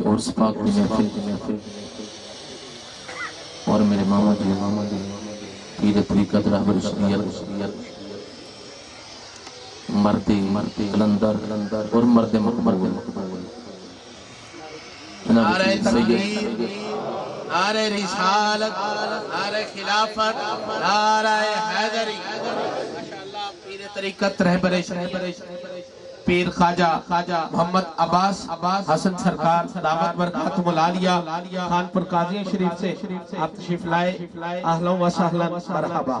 اور سپاک کی محفل اور میرے ماما جی پیر طریقت رہبر شریعت مرد قلندر اور مرد مقبول نعرہ تکبیر، نعرہ رسالت، نعرہ خلافت، نعرہ حیدری۔ ماشاءاللہ پیر طریقت رہبر شریعت پیر خواجہ محمد عباس حسن سرکار دامت برکاتہم العالیہ خانپور قاضی شریف سے آپ تشریف لائے، اہلا و سہلا مرحبا۔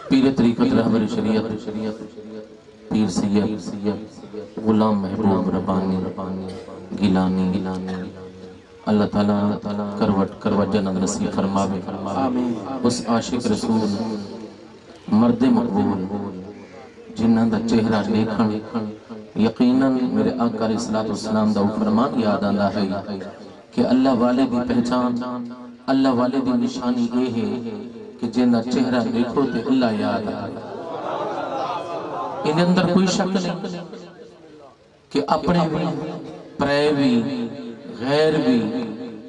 پیر طریقت رہبر شریعت پیر سید غلام محبوب ربانی گیلانی اللہ تعالیٰ کروٹ جنت نصیب فرماوے اس عاشق رسول مرد مقبول جنہاں دا چہرہ دیکھن یقیناً میرے آقا علیہ السلام دا فرمان یاد آندا ہے کہ اللہ والے دی پہچان اللہ والے دی نشانی یہ ہے کہ جنہ چہرہ دیکھو تے اللہ یاد آئے۔ ان اندر کوئی شک نہیں کہ اپنے بھی پرائے بھی غیر بھی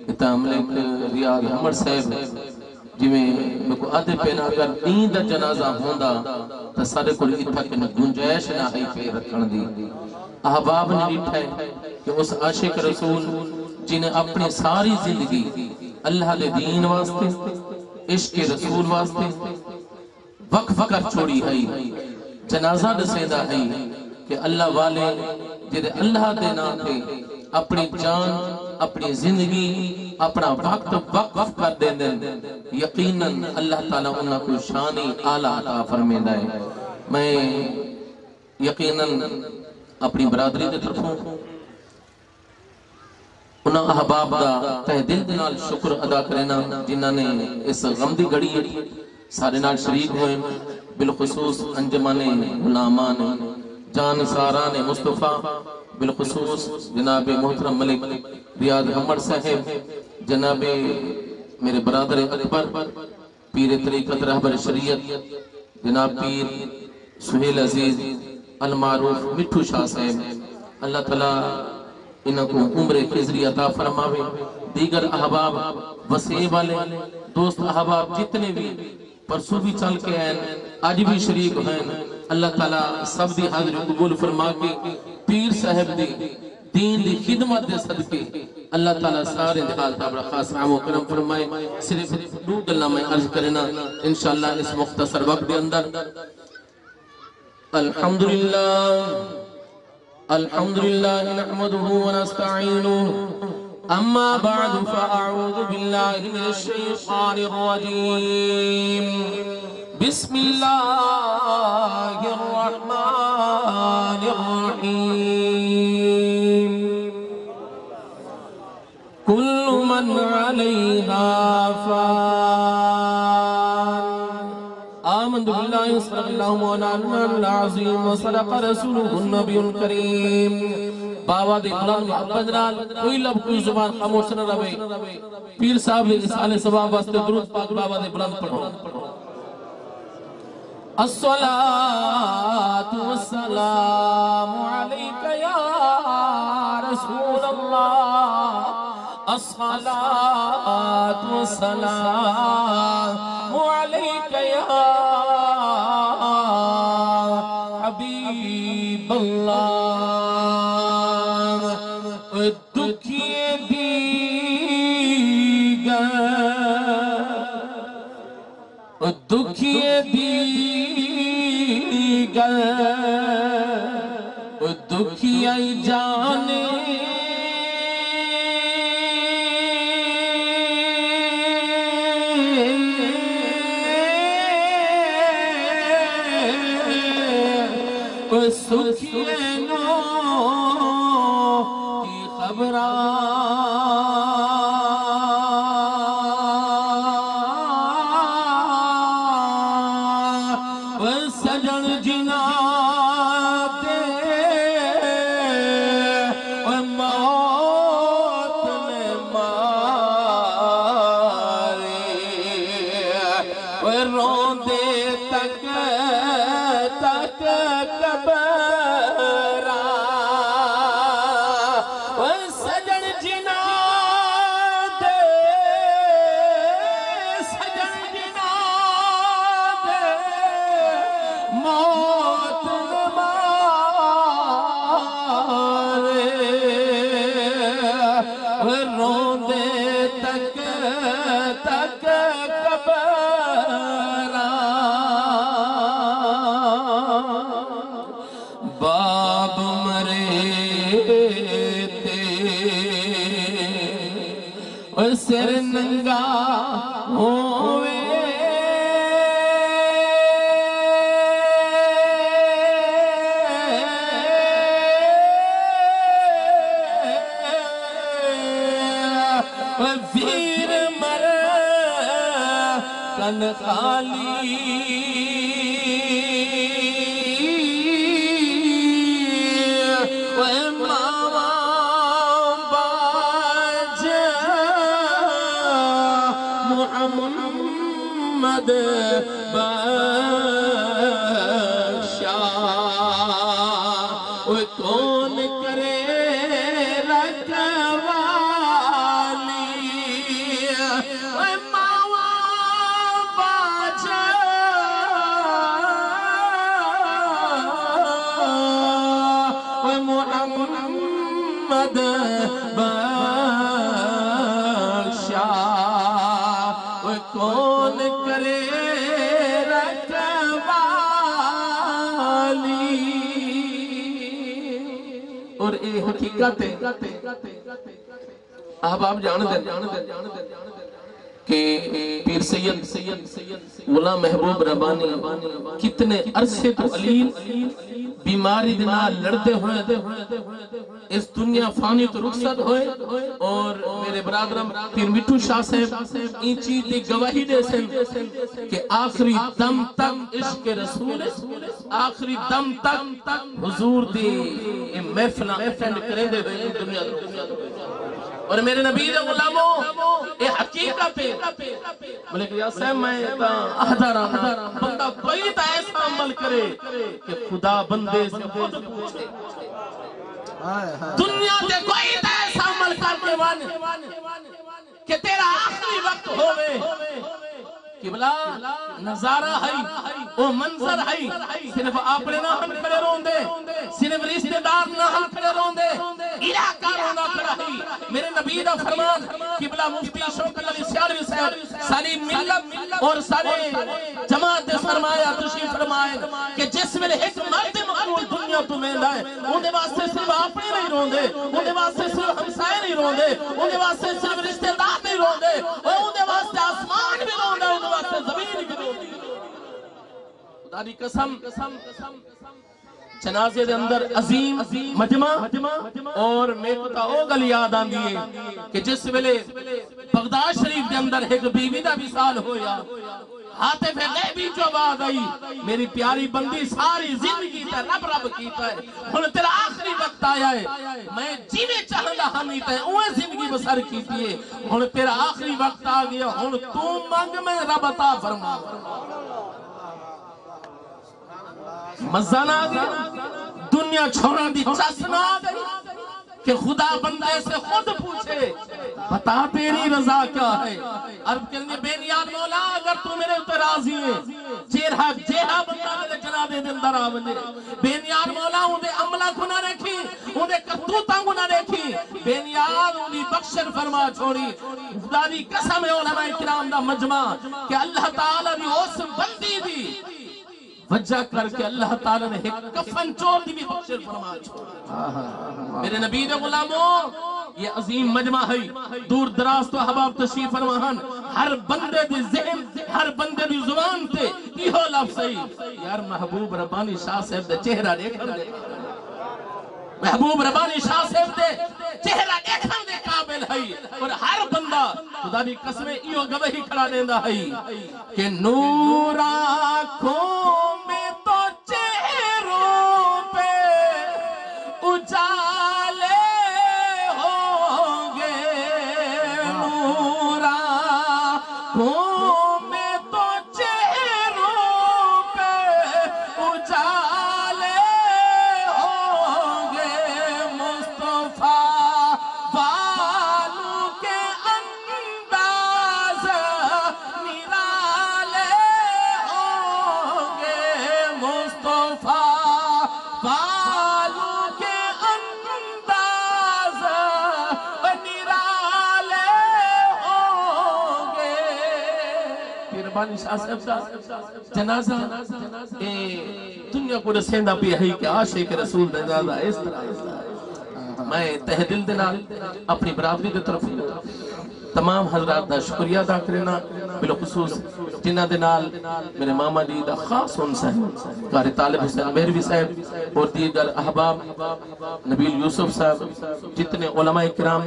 اتاملک ریاض عمر صاحب جی میں کو آدھے پینا اگر دین دا جنازہ ہوندہ تا سارے کو اتھا کہ گنجائش نہ ہی پہ رکھن دی۔ احباب نے لٹھا ہے کہ اس عاشق رسول جنہیں اپنی ساری زندگی اللہ دے دین واسطے عشق رسول واسطے وقف کر چھوڑی ہے جنازہ دسیدہ ہے کہ اللہ والے جدے اللہ دے نام تھے اپنی جان اپنی زندگی اپنا وقت وقف کر دیں دیں یقیناً اللہ تعالیٰ انہاں کو شانی اعلیٰ عطا فرمیندہ ہے۔ میں یقیناً اپنی برادری دے طرفوں انہاں احباب دا تہ دل دنال شکر ادا کرنا جنہاں نے اس غم دی گھڑی سارے نال شریک ہوئے بالخصوص انجمان غلامان جان ساران مصطفیٰ بالخصوص جناب محترم ملک ریاض عمر صاحب جناب میرے برادر اکبر پیر طریقت رہبر شریعت جناب پیر سہیل عزیز المعروف مٹھو شاہ صاحب اللہ تعالیٰ انہوں کو عمر خضری عطا فرماوے دیگر احباب وسیع والے دوست احباب جتنے بھی پرسو بھی چل کے ہیں آج بھی شریک ہیں اللہ تعالیٰ سب دی حاضر قبول فرما کے پیر صاحب دی دین دی خدمت دے صدقے اللہ تعالیٰ سارے انتقال تابرہ خاص عام و کرم فرمائے۔ صرف دو گلہ میں عرض کرنا انشاءاللہ اس مختصر وقت دے اندر الحمدللہ نحمده ونستعینه اما بعد فاعوذ باللہ من الشیطان الرجیم بسم اللہ الرحمن الرحیم کل من علیہا فان آمنت باللہ صدق اللہ مولانا العظیم وصدق رسولہ النبی الکریم بابا دے بلند محبت نال کوئی لب کوئی زبان خاموش نہ رہے پیر صاحب نے رسالے ثواب واسطے درود پاک بابا دے بلند پڑھو۔ الصلاة والسلام علیکہ یا رسول اللہ الصلاة والسلام علیکہ یا حبیب اللہ دکھیے دیگر دکھیائی جانے سکھینوں کی خبران سر ننگا ہووے وزیر مر کن خالی محمد بخشا وہ کون کرے رکھوالی وہ ماوا باجا وہ محمد بخشا وہ کون کرے رکھوالی اور اے حقیقت ہے آپ جان دیں کہ پیر سید غلام محبوب ربانی کتنے عرصے تو علیل بیماری دینا لڑتے ہوئے اس دنیا فانی تو رخصت ہوئے اور میرے برادرم پیر مٹھو شاہ صاحب این چیز دی گواہی دے سن کہ آخری دم تک عشق رسول آخری دم تک حضور دی محفلہ کریں دے ہوئے دنیا اور میرے نبی دے غلاموں اے حقیقت ہے بولے کہ یا صاحب میں احدہ رہا بندہ کوئی تا ایسا عمل کرے کہ خدا بندے سے خود پوچھے دنیا تے کوئی تا ایسا عمل کر کے وانے کہ تیرا آخری وقت ہوئے قبلہ نظارہ ہے وہ منظر ہے صرف اپنے نہ ہم کھڑے رون دے صرف رشتہ دار نہ ہم کھڑے رون دے علاقہ رونا کھڑا ہے میرے نبی دا فرمان قبلہ مفتی شوکت علی سیالوی صاحب ساری ملت اور سارے جماعت فرمایا تشریف فرمائے کہ جس میں ایک مرد مقبول دنیا تو میں لائے انہیں واسطے صرف اپنے نہیں رون دے انہیں واسطے صرف ہمسائے نہیں رون دے انہیں واسطے صرف رشتہ دار نہیں رون دے انہیں واسطے آسمان بھی رون دے زمین بھی دو خدا دی قسم جنازے دے اندر عظیم مجمع اور میں کو تا او گل یاد آن دیئے کہ جس ویلے بغداد شریف دے اندر ایک بیوی دا وصال ہویا حاطف غیبی جو آواز آئی میری پیاری بندی ساری زندگی تے رب رب کیتا ہے ہن تیرا آخری وقت آیا ہے میں جیوے چاہندا ہمی تے اوے زندگی بسر کیتی ہے ہن تیرا آخری وقت آ گیا ہن تو مانگ میں رب عطا فرما مزہ نہ آگیا دنیا چھوڑا دی چس نہ آگئی کہ خدا بندے سے خود پوچھے بتا تیری رضا کیا ہے عرب کرنے بے نیاد مولا اگر تو میرے اتر راضی ہے جیرہ بندہ میرے جنابے دن در آونے بے نیاد مولا انہیں عملہ کو نہ رکھی انہیں کرتوتاں کو نہ رکھی بے نیاد انہیں بخشر فرما چھوڑی خدا دی قسم علماء کرام دا مجمع کہ اللہ تعالیٰ دی اس بندی دی وجہ کر کے اللہ تعالیٰ نے ایک کفن چور دی بھی بخشر فرما چھوڑی میرے نبی دے غلاموں یہ عظیم مجمع ہے دور دراز تو احباب تشریف فرماہن ہر بندے دی ذہن ہر بندے دی زبان تے یہ لفظ ہے یار محبوب ربانی شاہ صاحب دے چہرہ دیکھن دے محبوب ربانی شاہ صاحب دے چہرہ دیکھن دے قابل ہے اور ہر بندہ خدا دی قسمیں ایو گوہی کھڑا دیندہ ہے کہ نور آنکھوں میں تو چہروں پہ اجالے ہوں گے نور آنکھوں میں تو چہروں پہ اجالے ہوں گے مصطفیٰ والوں کے انداز نرالے ہوں گے مصطفیٰ والوں کے انداز نرالے ہوں گے پیر ربانی شاہ صاحب کا جنازہ دنیا کو رسیندہ بھی ہے کہ عاشق رسول جنازہ اس طرح میں تہ دل دینا اپنی برادری دے طرف تمام حضرات دا شکریہ ادا کرنا بالخصوص جنہ دے نال میرے ماما جی دا خاص انس ہے قاری طالب حسین مہروی صاحب اور دیگر احباب نبیل یوسف صاحب جتنے علماء کرام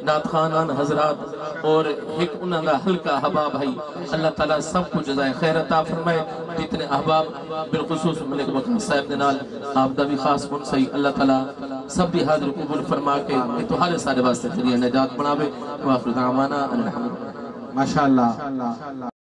نعت خوانان حضرات اور ایک انہوں دا حلقہ احباب ہے اللہ تعالیٰ سب کو جزائے خیر عطا فرمائے جتنے احباب بالخصوص ملک وقت صاحب دے نال آپ دا بھی خاص انس ہے اللہ تعالیٰ سب بھی حاضر قبول فرما کے اتحال سارے واسطے ذریعہ نجات بناوے وآخر دعوانا الحمد ماشاءاللہ